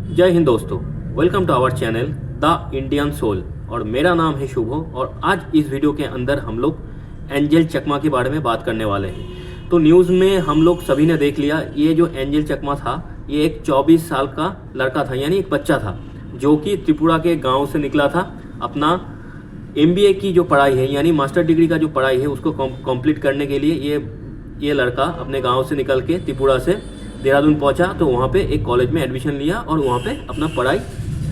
जय हिंद दोस्तों, welcome to our channel the Indian soul. और मेरा नाम है शुभो। और आज इस वीडियो के अंदर हम लोग एंजल चकमा के बारे में बात करने वाले हैं। तो न्यूज़ में हम लोग सभी ने देख लिया, ये जो एंजल चकमा था ये एक 24 साल का लड़का था, यानी एक बच्चा था जो कि त्रिपुरा के गांव से निकला था। अपना MBA की जो पढ़ाई है यानी मास्टर डिग्री का जो पढ़ाई है उसको कंप्लीट करने के लिए ये लड़का अपने गांव से निकल के त्रिपुरा से देहरादून पहुंचा। तो वहाँ पे एक कॉलेज में एडमिशन लिया और वहाँ पे अपना पढ़ाई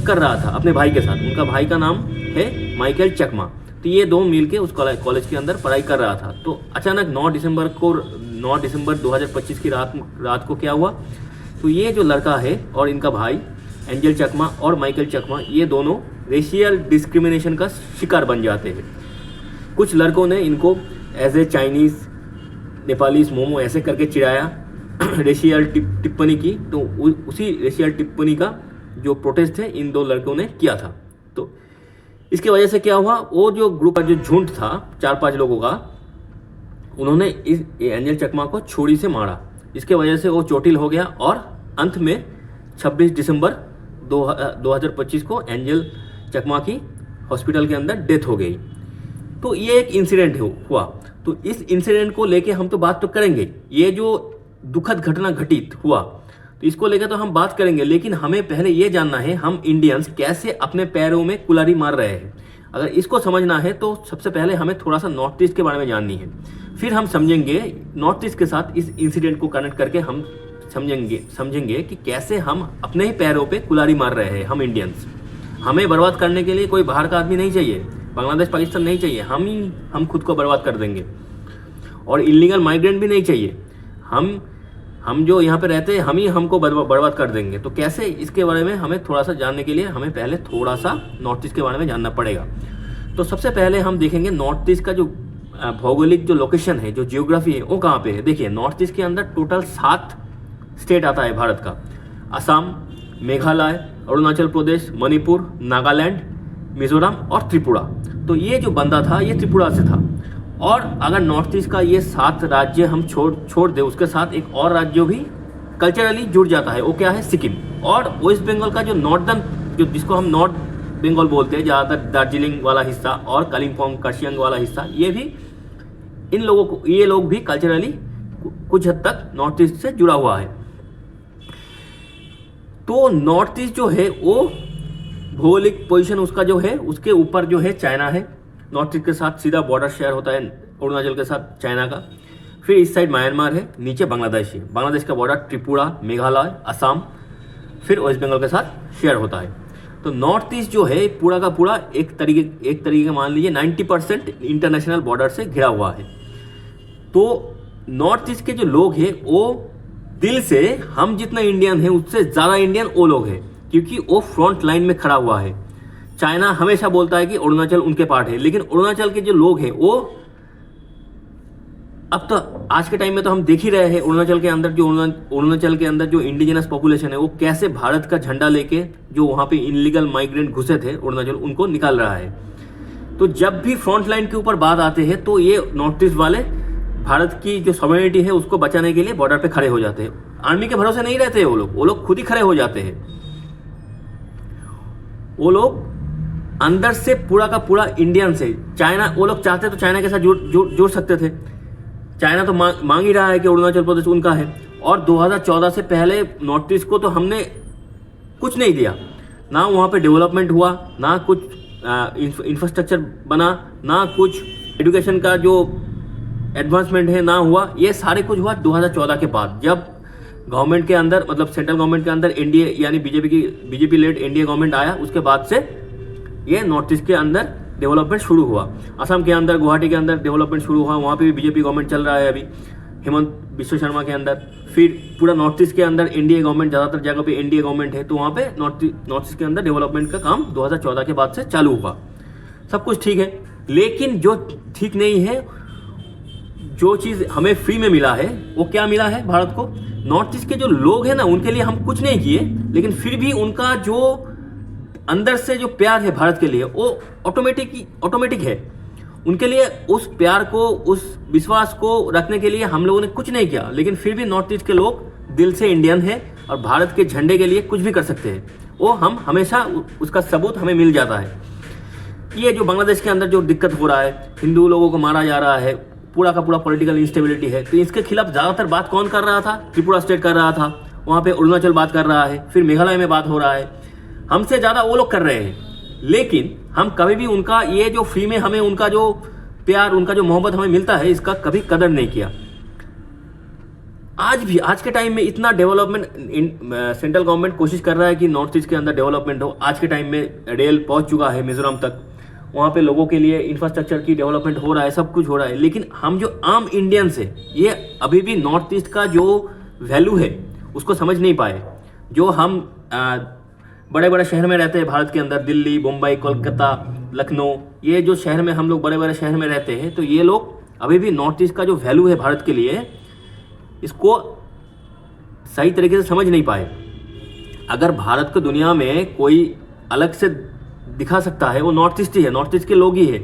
कर रहा था अपने भाई के साथ। उनका भाई का नाम है माइकल चकमा। तो ये दो मिल के उस कॉलेज के अंदर पढ़ाई कर रहा था। तो अचानक 9 दिसंबर 2025 की रात को क्या हुआ, तो ये जो लड़का है और इनका भाई एंजल चकमा और माइकल चकमा, ये दोनों रेशियल डिस्क्रिमिनेशन का शिकार बन जाते हैं। कुछ लड़कों ने इनको as a Chinese, Nepalese, momo ऐसे करके चिढ़ाया, रेशियल टिप्पणी की। तो उसी रेशियल टिप्पणी का जो प्रोटेस्ट है इन दो लड़कों ने किया था। तो इसके वजह से क्या हुआ, वो जो ग्रुप का जो झुंड था 4-5 लोगों का, उन्होंने इस एंजल चकमा को छुरी से मारा। इसके वजह से वो चोटिल हो गया और अंत में 26 दिसंबर 2025 को एंजल चकमा की हॉस्पिटल के अंदर डेथ हो गई। तो ये एक इंसिडेंट हुआ। तो इस इंसिडेंट को लेके हम तो बात तो करेंगे, ये जो दुखद घटना घटित हुआ तो इसको लेकर तो हम बात करेंगे, लेकिन हमें पहले ये जानना है हम इंडियंस कैसे अपने पैरों में कुल्हाड़ी मार रहे हैं। अगर इसको समझना है तो सबसे पहले हमें थोड़ा सा नॉर्थ ईस्ट के बारे में जाननी है, फिर हम समझेंगे नॉर्थ ईस्ट के साथ इस इंसिडेंट को कनेक्ट करके हम समझेंगे कि कैसे हम अपने ही पैरों पे कुल्हाड़ी मार रहे हैं। हम इंडियंस, हमें बर्बाद करने के लिए कोई बाहर का आदमी नहीं चाहिए, बांग्लादेश पाकिस्तान नहीं चाहिए, हम खुद को बर्बाद कर देंगे। और इलीगल माइग्रेंट भी नहीं चाहिए, हम जो यहाँ पे रहते हैं हमको बर्बाद कर देंगे। तो कैसे, इसके बारे में हमें थोड़ा सा जानने के लिए हमें पहले थोड़ा सा नॉर्थ ईस्ट के बारे में जानना पड़ेगा। तो सबसे पहले हम देखेंगे नॉर्थ ईस्ट का जो भौगोलिक जो लोकेशन है, जो जियोग्राफी है, वो कहाँ पे है। देखिए, नॉर्थ ईस्ट के अंदर टोटल 7 स्टेट आता है भारत का। असम, मेघालय, अरुणाचल प्रदेश, मणिपुर, नागालैंड, मिजोरम और त्रिपुरा। तो ये जो बंदा था ये त्रिपुरा से था। और अगर नॉर्थ ईस्ट का ये 7 राज्य हम छोड़ दे, उसके साथ एक और राज्य भी कल्चरली जुड़ जाता है, वो क्या है, सिक्किम। और वेस्ट बंगाल का जो नॉर्दर्न, जो जिसको हम नॉर्थ बंगाल बोलते हैं, ज़्यादातर दार्जिलिंग वाला हिस्सा और कालिम्पोंग कार्शियांग वाला हिस्सा, ये लोग भी कल्चरली कुछ हद तक नॉर्थ ईस्ट से जुड़ा हुआ है। तो नॉर्थ ईस्ट जो है वो भौगोलिक पोजीशन उसका जो है, उसके ऊपर जो है चाइना है। नॉर्थ ईस्ट के साथ सीधा बॉर्डर शेयर होता है अरुणाचल के साथ चाइना का। फिर इस साइड म्यांमार है, नीचे बांग्लादेश है। बांग्लादेश का बॉर्डर त्रिपुरा, मेघालय, असम, फिर वेस्ट बंगाल के साथ शेयर होता है। तो नॉर्थ ईस्ट जो है पूरा का पूरा एक तरीके मान लीजिए 90% इंटरनेशनल बॉर्डर से घिरा हुआ है। तो नॉर्थ ईस्ट के जो लोग हैं वो दिल से हम जितना इंडियन है उससे ज़्यादा इंडियन वो लोग हैं, क्योंकि वो फ्रंट लाइन में खड़ा हुआ है। चाइना हमेशा बोलता है कि अरुणाचल उनके पार्ट है, लेकिन अरुणाचल के जो लोग हैं वो, अब तो आज के टाइम में तो हम देख ही रहे हैं अरुणाचल के अंदर जो इंडिजिनस पॉपुलेशन है वो कैसे भारत का झंडा लेके जो वहाँ पे इनलीगल माइग्रेंट घुसे थे अरुणाचल, उनको निकाल रहा है। तो जब भी फ्रंट लाइन के ऊपर बात आते हैं तो ये नॉर्थ ईस्ट वाले भारत की जो सॉवरेनिटी है उसको बचाने के लिए बॉर्डर पे खड़े हो जाते हैं। आर्मी के भरोसे नहीं रहते वो लोग खुद ही खड़े हो जाते हैं। वो लोग अंदर से पूरा का पूरा इंडियन से, चाइना, वो लोग चाहते तो चाइना के साथ जुड़ सकते थे। चाइना तो मांग ही रहा है कि अरुणाचल प्रदेश उनका है। और 2014 से पहले नॉर्थ ईस्ट को तो हमने कुछ नहीं दिया, ना वहाँ पे डेवलपमेंट हुआ, ना कुछ इंफ्रास्ट्रक्चर बना, ना कुछ एजुकेशन का जो एडवांसमेंट है ना हुआ। ये सारे कुछ हुआ 2014 के बाद, जब गवर्नमेंट के अंदर, मतलब सेंट्रल गवर्नमेंट के अंदर एनडीए यानी बीजेपी लेड एनडीए गवर्नमेंट आया। उसके बाद से ये नॉर्थ ईस्ट के अंदर डेवलपमेंट शुरू हुआ। असम के अंदर, गुवाहाटी के अंदर डेवलपमेंट शुरू हुआ, वहाँ पे भी बीजेपी गवर्नमेंट चल रहा है अभी, हेमंत बिश्व शर्मा के अंदर। फिर पूरा नॉर्थ ईस्ट के अंदर एनडीए गवर्नमेंट, ज़्यादातर जगह पे एनडीए गवर्नमेंट है, तो वहाँ पे नॉर्थ ईस्ट के अंदर डेवलपमेंट का काम 2014 के बाद से चालू हुआ। सब कुछ ठीक है, लेकिन जो ठीक नहीं है, जो चीज़ हमें फ्री में मिला है वो क्या मिला है भारत को। नॉर्थ ईस्ट के जो लोग हैं ना, उनके लिए हम कुछ नहीं किए, लेकिन फिर भी उनका जो अंदर से जो प्यार है भारत के लिए वो ऑटोमेटिक है। उनके लिए उस प्यार को, उस विश्वास को रखने के लिए हम लोगों ने कुछ नहीं किया, लेकिन फिर भी नॉर्थ ईस्ट के लोग दिल से इंडियन है और भारत के झंडे के लिए कुछ भी कर सकते हैं, वो हम हमेशा उसका सबूत हमें मिल जाता है। ये जो बांग्लादेश के अंदर जो दिक्कत हो रहा है, हिंदू लोगों को मारा जा रहा है, पूरा का पूरा पॉलिटिकल इंस्टेबिलिटी है, तो इसके खिलाफ ज़्यादातर बात कौन कर रहा था? त्रिपुरा स्टेट कर रहा था, वहाँ पे अरुणाचल बात कर रहा है, फिर मेघालय में बात हो रहा है, हमसे ज़्यादा वो लोग कर रहे हैं। लेकिन हम कभी भी उनका ये जो फ्री में हमें उनका जो प्यार, उनका जो मोहब्बत हमें मिलता है, इसका कभी कदर नहीं किया। आज भी, आज के टाइम में इतना डेवलपमेंट सेंट्रल गवर्नमेंट कोशिश कर रहा है कि नॉर्थ ईस्ट के अंदर डेवलपमेंट हो। आज के टाइम में रेल पहुंच चुका है मिजोरम तक, वहाँ पे लोगों के लिए इंफ्रास्ट्रक्चर की डेवलपमेंट हो रहा है, सब कुछ हो रहा है। लेकिन हम जो आम इंडियंस है, ये अभी भी नॉर्थ ईस्ट का जो वैल्यू है उसको समझ नहीं पाए। जो हम बड़े बड़े शहर में रहते हैं भारत के अंदर, दिल्ली, मुंबई, कोलकाता, लखनऊ, ये जो शहर में हम लोग बड़े बड़े शहर में रहते हैं, तो ये लोग अभी भी नॉर्थ ईस्ट का जो वैल्यू है भारत के लिए, इसको सही तरीके से समझ नहीं पाए। अगर भारत को दुनिया में कोई अलग से दिखा सकता है, वो नॉर्थ ईस्ट ही है, नॉर्थ ईस्ट के लोग ही है।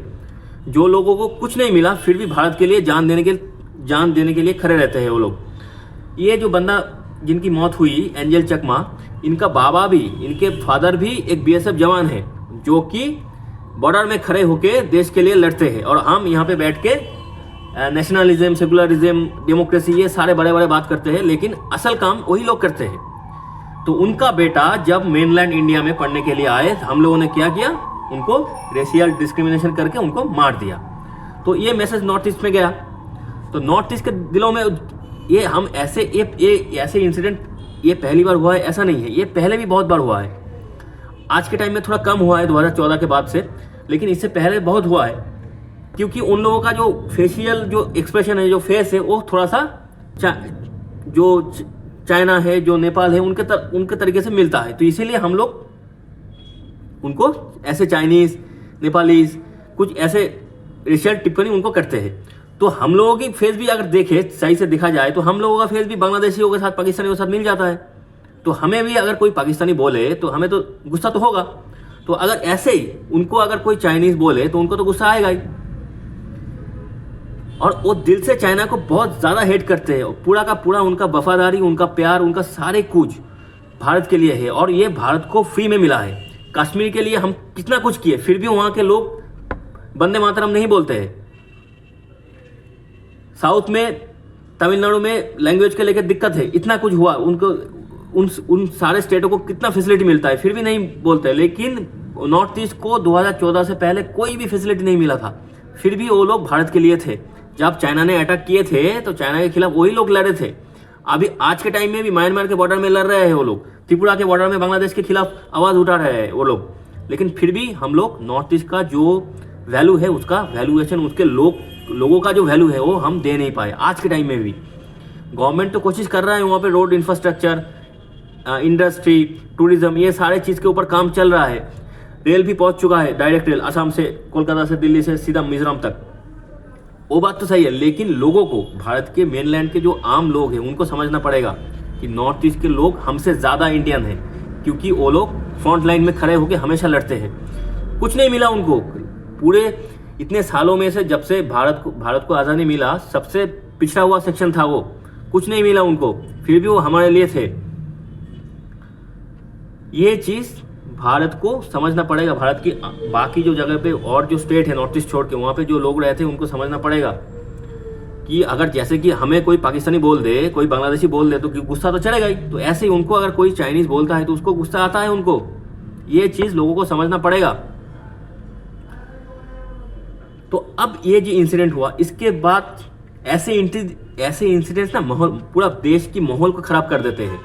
जो लोगों को कुछ नहीं मिला फिर भी भारत के लिए जान देने के लिए खड़े रहते हैं वो लोग। ये जो बंदा जिनकी मौत हुई, एंजल चकमा, इनका बाबा भी, इनके फादर भी एक बीएसएफ जवान है, जो कि बॉर्डर में खड़े होकर देश के लिए लड़ते हैं। और हम यहाँ पे बैठ के नेशनलिज्म, सेकुलरिज्म, डेमोक्रेसी, ये सारे बड़े बड़े बात करते हैं, लेकिन असल काम वही लोग करते हैं। तो उनका बेटा जब मेनलैंड इंडिया में पढ़ने के लिए आए, हम लोगों ने क्या किया? उनको रेशियल डिस्क्रिमिनेशन करके उनको मार दिया। तो ये मैसेज नॉर्थ ईस्ट में गया। तो नॉर्थ ईस्ट के दिलों में ये हम ऐसे इंसिडेंट ये पहली बार हुआ है ऐसा नहीं है, ये पहले भी बहुत बार हुआ है। आज के टाइम में थोड़ा कम हुआ है 2014 के बाद से, लेकिन इससे पहले बहुत हुआ है। क्योंकि उन लोगों का जो फेशियल जो एक्सप्रेशन है, जो फेस है, वो थोड़ा सा जो चाइना है, जो नेपाल है, उनके तरीके से मिलता है। तो इसीलिए हम लोग उनको ऐसे चाइनीज, नेपालीज, कुछ ऐसे रेशियल टिप्पणी उनको करते हैं। तो हम लोगों की फेस भी अगर देखे, सही से देखा जाए, तो हम लोगों का फेस भी बांग्लादेशियों के साथ, पाकिस्तानियों के साथ मिल जाता है। तो हमें भी अगर कोई पाकिस्तानी बोले तो हमें तो गुस्सा तो होगा। तो अगर ऐसे ही उनको अगर कोई चाइनीज बोले तो उनको तो गुस्सा आएगा ही। और वो दिल से चाइना को बहुत ज़्यादा हेट करते हैं। पूरा का पूरा उनका वफादारी, उनका प्यार, उनका सारे कुछ भारत के लिए है। और ये भारत को फ्री में मिला है। कश्मीर के लिए हम कितना कुछ किए, फिर भी वहाँ के लोग वंदे मातरम नहीं बोलते हैं। साउथ में, तमिलनाडु में लैंग्वेज के लेकर दिक्कत है, इतना कुछ हुआ, उनको उन सारे स्टेटों को कितना फैसिलिटी मिलता है, फिर भी नहीं बोलते। लेकिन नॉर्थ ईस्ट को 2014 से पहले कोई भी फैसिलिटी नहीं मिला था, फिर भी वो लोग भारत के लिए थे। जब चाइना ने अटैक किए थे तो चाइना के खिलाफ वही लोग लड़े थे। अभी आज के टाइम में भी म्यांमार के बॉर्डर में लड़ रहे हैं वो लोग, त्रिपुरा के बॉर्डर में बांग्लादेश के खिलाफ आवाज़ उठा रहे हैं वो लोग। लेकिन फिर भी हम लोग नॉर्थ ईस्ट का जो वैल्यू है, उसका वैल्यूएशन, उसके लोगों का जो वैल्यू है वो हम दे नहीं पाए। आज के टाइम में भी गवर्नमेंट तो कोशिश कर रहा है, वहाँ पे रोड इंफ्रास्ट्रक्चर, इंडस्ट्री, टूरिज्म, ये सारे चीज़ के ऊपर काम चल रहा है। रेल भी पहुँच चुका है, डायरेक्ट रेल असम से, कोलकाता से, दिल्ली से सीधा मिजोरम तक। वो बात तो सही है, लेकिन लोगों को, भारत के मेनलैंड के जो आम लोग हैं, उनको समझना पड़ेगा कि नॉर्थ ईस्ट के लोग हमसे ज़्यादा इंडियन हैं, क्योंकि वो लोग फ्रंट लाइन में खड़े होकर हमेशा लड़ते हैं। कुछ नहीं मिला उनको पूरे इतने सालों में से, जब से भारत को आज़ादी मिला, सबसे पिछड़ा हुआ सेक्शन था वो, कुछ नहीं मिला उनको, फिर भी वो हमारे लिए थे। ये चीज़ भारत को समझना पड़ेगा। भारत की बाकी जो जगह पे और जो स्टेट है नॉर्थ ईस्ट छोड़ के, वहाँ पे जो लोग रहते हैं, उनको समझना पड़ेगा कि अगर जैसे कि हमें कोई पाकिस्तानी बोल दे, कोई बांग्लादेशी बोल दे, तो गुस्सा तो चलेगा ही। तो ऐसे ही उनको अगर कोई चाइनीज़ बोलता है तो उसको गुस्सा आता है उनको। ये चीज़ लोगों को समझना पड़ेगा। तो अब ये जो इंसिडेंट हुआ, इसके बाद ऐसे इंसिडेंट्स ना पूरा देश की माहौल को ख़राब कर देते हैं।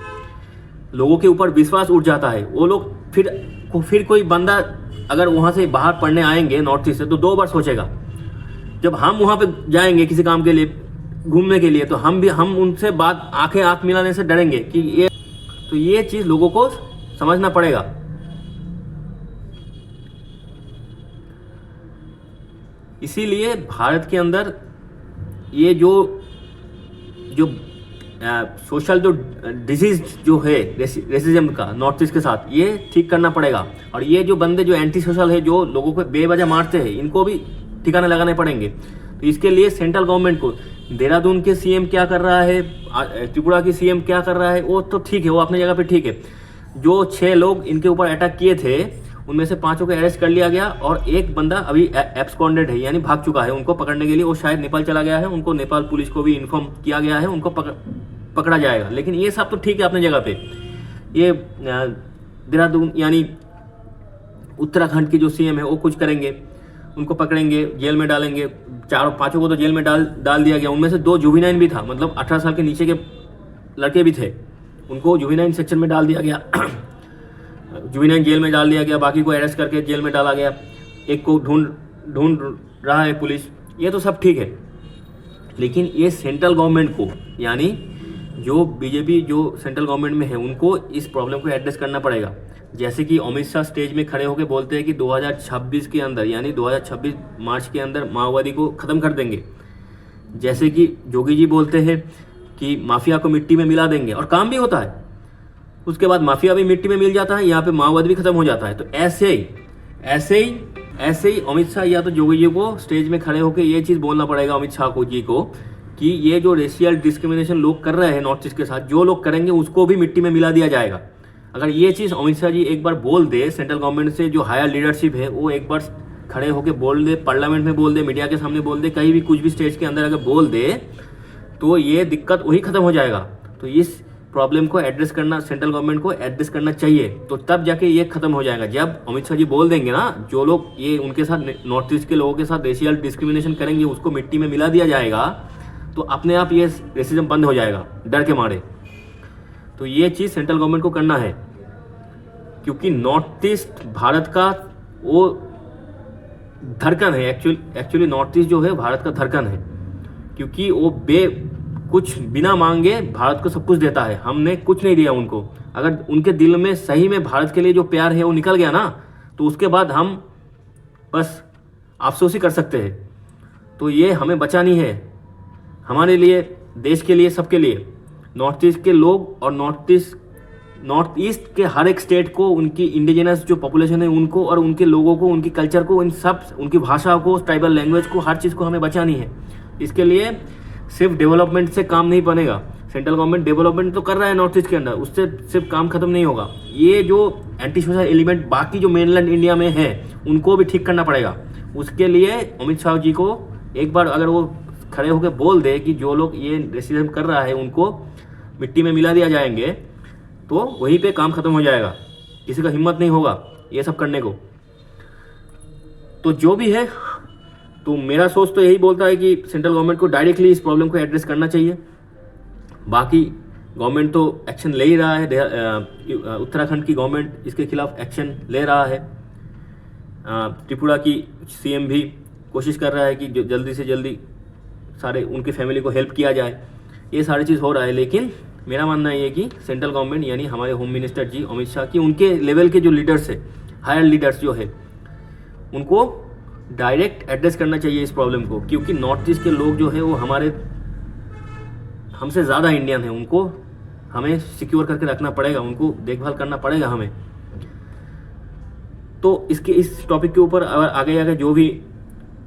लोगों के ऊपर विश्वास उठ जाता है। वो लोग फिर कोई बंदा अगर वहाँ से बाहर पढ़ने आएंगे नॉर्थ ईस्ट से, तो 2 बार सोचेगा। जब हम वहाँ पे जाएंगे किसी काम के लिए, घूमने के लिए, तो हम उनसे बात आंखें हाथ मिलाने से डरेंगे कि ये चीज़ लोगों को समझना पड़ेगा। इसीलिए भारत के अंदर ये जो सोशल जो डिजीज जो है रेसिज्म का नॉर्थ ईस्ट के साथ, ये ठीक करना पड़ेगा। और ये जो बंदे जो एंटी सोशल है, जो लोगों को बेवजह मारते हैं, इनको भी ठिकाने लगाने पड़ेंगे। तो इसके लिए सेंट्रल गवर्नमेंट को, देहरादून के सीएम क्या कर रहा है, त्रिपुरा की सीएम क्या कर रहा है, वो तो ठीक है, वो अपनी जगह पे ठीक है। जो 6 लोग इनके ऊपर अटैक किए थे उनमें से 5 को अरेस्ट कर लिया गया और एक बंदा अभी एब्सकॉन्डेड है, यानी भाग चुका है। उनको पकड़ने के लिए वो शायद नेपाल चला गया है, उनको नेपाल पुलिस को भी इन्फॉर्म किया गया है, उनको पकड़ा जाएगा। लेकिन ये सब तो ठीक है अपनी जगह पे। ये देहरादून यानी उत्तराखंड की जो सीएम है वो कुछ करेंगे, उनको पकड़ेंगे, जेल में डालेंगे। 4-5 को तो जेल में डाल दिया गया। उनमें से 2 जुवेनाइन भी था, मतलब 18 साल के नीचे के लड़के भी थे, उनको जुवेनाइन सेक्शन में डाल दिया गया। जुवेनाइन जेल में डाल दिया गया, बाकी को अरेस्ट करके जेल में डाला गया, एक को ढूंढ रहा है पुलिस। ये तो सब ठीक है, लेकिन ये सेंट्रल गवर्नमेंट को, यानी जो बीजेपी जो सेंट्रल गवर्नमेंट में है, उनको इस प्रॉब्लम को एड्रेस करना पड़ेगा। जैसे कि अमित शाह स्टेज में खड़े होकर बोलते हैं कि 2026 के अंदर, यानी 2026 मार्च के अंदर माओवादी को ख़त्म कर देंगे। जैसे कि योगी जी बोलते हैं कि माफिया को मिट्टी में मिला देंगे, और काम भी होता है। उसके बाद माफिया भी मिट्टी में मिल जाता है, यहाँ पे माओवादी भी खत्म हो जाता है। तो ऐसे ही अमित शाह या तो योगी जी को स्टेज में खड़े होकर ये चीज़ बोलना पड़ेगा अमित शाह जी को कि ये जो रेशियल डिस्क्रिमिनेशन लोग कर रहे हैं नॉर्थ ईस्ट के साथ, जो लोग करेंगे उसको भी मिट्टी में मिला दिया जाएगा। अगर ये चीज़ अमित शाह जी एक बार बोल दे, सेंट्रल गवर्नमेंट से जो हायर लीडरशिप है वो एक बार खड़े होकर बोल दे, पार्लियामेंट में बोल दे, मीडिया के सामने बोल दे, कहीं भी कुछ भी स्टेज के अंदर अगर बोल दे, तो ये दिक्कत वही खत्म हो जाएगा। तो इस प्रॉब्लम को एड्रेस करना, सेंट्रल गवर्नमेंट को एड्रेस करना चाहिए, तो तब जाके ये खत्म हो जाएगा। जब अमित शाह जी बोल देंगे ना, जो लोग ये उनके साथ नॉर्थ ईस्ट के लोगों के साथ रेशियल डिस्क्रिमिनेशन करेंगे उसको मिट्टी में मिला दिया जाएगा, तो अपने आप ये रेसिज्म बंद हो जाएगा डर के मारे। तो ये चीज़ सेंट्रल गवर्नमेंट को करना है, क्योंकि नॉर्थ ईस्ट भारत का वो धड़कन है। एक्चुअली नॉर्थ ईस्ट जो है भारत का धड़कन है, क्योंकि वो कुछ बिना मांगे भारत को सब कुछ देता है। हमने कुछ नहीं दिया उनको। अगर उनके दिल में सही में भारत के लिए जो प्यार है वो निकल गया ना, तो उसके बाद हम बस अफसोस ही कर सकते हैं। तो ये हमें बचानी है, हमारे लिए, देश के लिए, सबके लिए। नॉर्थ ईस्ट के लोग और नॉर्थ ईस्ट के हर एक स्टेट को, उनकी इंडिजिनस जो पॉपुलेशन है उनको, और उनके लोगों को, उनकी कल्चर को, इन सब, उनकी भाषा को, ट्राइबल लैंग्वेज को, हर चीज़ को हमें बचानी है। इसके लिए सिर्फ डेवलपमेंट से काम नहीं बनेगा। सेंट्रल गवर्नमेंट डेवलपमेंट तो कर रहा है नॉर्थ ईस्ट के अंदर, उससे सिर्फ काम खत्म नहीं होगा। ये जो एंटी सोशल एलिमेंट बाकी जो मेनलैंड इंडिया में है उनको भी ठीक करना पड़ेगा। उसके लिए अमित शाह जी को एक बार अगर वो खड़े होकर बोल दे कि जो लोग ये रेसिज्म कर रहा है उनको मिट्टी में मिला दिया जाएंगे, तो वहीं पे काम खत्म हो जाएगा। किसी का हिम्मत नहीं होगा ये सब करने को। तो जो भी है, तो मेरा सोच तो यही बोलता है कि सेंट्रल गवर्नमेंट को डायरेक्टली इस प्रॉब्लम को एड्रेस करना चाहिए। बाकी गवर्नमेंट तो एक्शन ले ही रहा है। उत्तराखंड की गवर्नमेंट इसके खिलाफ एक्शन ले रहा है। त्रिपुरा की सीएम भी कोशिश कर रहा है कि जल्दी से जल्दी सारे उनकी फैमिली को हेल्प किया जाए। ये सारी चीज़ हो रहा है, लेकिन मेरा मानना ये है कि सेंट्रल गवर्नमेंट यानी हमारे होम मिनिस्टर जी अमित शाह की, उनके लेवल के जो लीडर्स है, हायर लीडर्स जो है, उनको डायरेक्ट एड्रेस करना चाहिए इस प्रॉब्लम को। क्योंकि नॉर्थ ईस्ट के लोग जो है वो हमसे ज़्यादा इंडियन है, उनको हमें सिक्योर करके रखना पड़ेगा, उनको देखभाल करना पड़ेगा हमें। तो इस टॉपिक के ऊपर आगे जो भी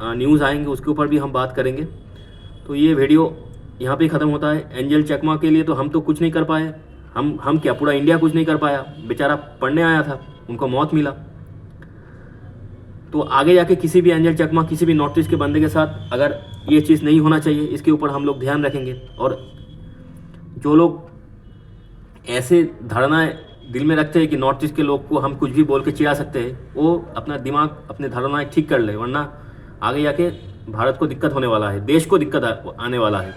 न्यूज़ आएंगे उसके ऊपर भी हम बात करेंगे। तो ये वीडियो यहाँ पे ख़त्म होता है। एंजल चकमा के लिए तो हम तो कुछ नहीं कर पाए, हम क्या, पूरा इंडिया कुछ नहीं कर पाया। बेचारा पढ़ने आया था, उनको मौत मिला। तो आगे जाके किसी भी एंजल चकमा, किसी भी नॉर्थ ईस्ट के बंदे के साथ अगर ये चीज़ नहीं होना चाहिए, इसके ऊपर हम लोग ध्यान रखेंगे। और जो लोग ऐसे धारणाएं दिल में रखते हैं कि नॉर्थ ईस्ट के लोग को हम कुछ भी बोल के चिढ़ा सकते हैं, वो अपना दिमाग, अपने धारणाएं ठीक कर ले, वरना आगे जाके भारत को दिक्कत होने वाला है, देश को दिक्कत आने वाला है।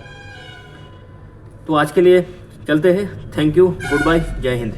तो आज के लिए चलते हैं। थैंक यू, गुड बाय, जय हिंद।